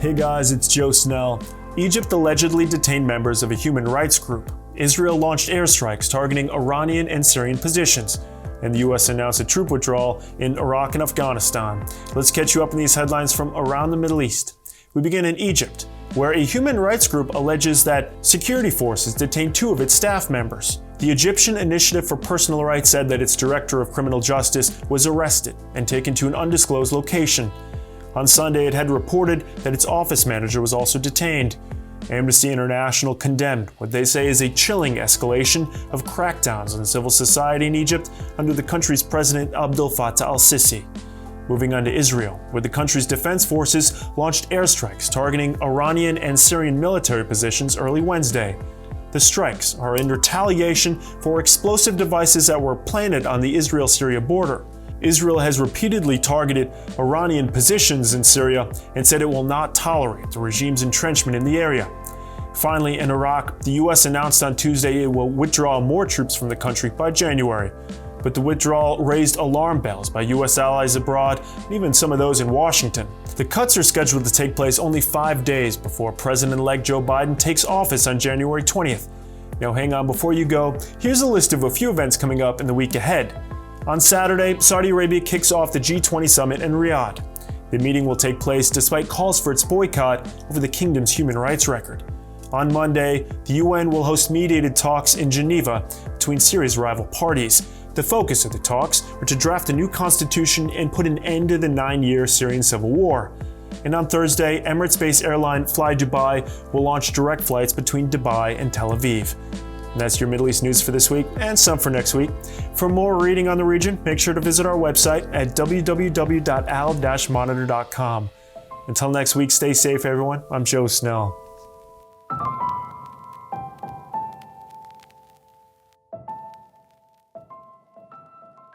Hey guys, it's Joe Snell. Egypt allegedly detained members of a human rights group. Israel launched airstrikes targeting Iranian and Syrian positions. And the US announced a troop withdrawal in Iraq and Afghanistan. Let's catch you up on these headlines from around the Middle East. We begin in Egypt, where a human rights group alleges that security forces detained 2 of its staff members. The Egyptian Initiative for Personal Rights said that its director of criminal justice was arrested and taken to an undisclosed location. On Sunday, it had reported that its office manager was also detained. Amnesty International condemned what they say is a chilling escalation of crackdowns on civil society in Egypt under the country's president Abdel Fattah al-Sisi. Moving on to Israel, where the country's defense forces launched airstrikes targeting Iranian and Syrian military positions early Wednesday. The strikes are in retaliation for explosive devices that were planted on the Israel-Syria border. Israel has repeatedly targeted Iranian positions in Syria and said it will not tolerate the regime's entrenchment in the area. Finally, in Iraq, the US announced on Tuesday it will withdraw more troops from the country by January. But the withdrawal raised alarm bells by US allies abroad, and even some of those in Washington. The cuts are scheduled to take place only 5 days before President-elect Joe Biden takes office on January 20th. Now hang on, before you go, here's a list of a few events coming up in the week ahead. On Saturday, Saudi Arabia kicks off the G20 summit in Riyadh. The meeting will take place despite calls for its boycott over the kingdom's human rights record. On Monday, the UN will host mediated talks in Geneva between Syria's rival parties. The focus of the talks are to draft a new constitution and put an end to the 9-year Syrian civil war. And on Thursday, Emirates-based airline Fly Dubai will launch direct flights between Dubai and Tel Aviv. And that's your Middle East news for this week, and some for next week. For more reading on the region, make sure to visit our website at www.al-monitor.com. Until next week, stay safe everyone. I'm Joe Snell.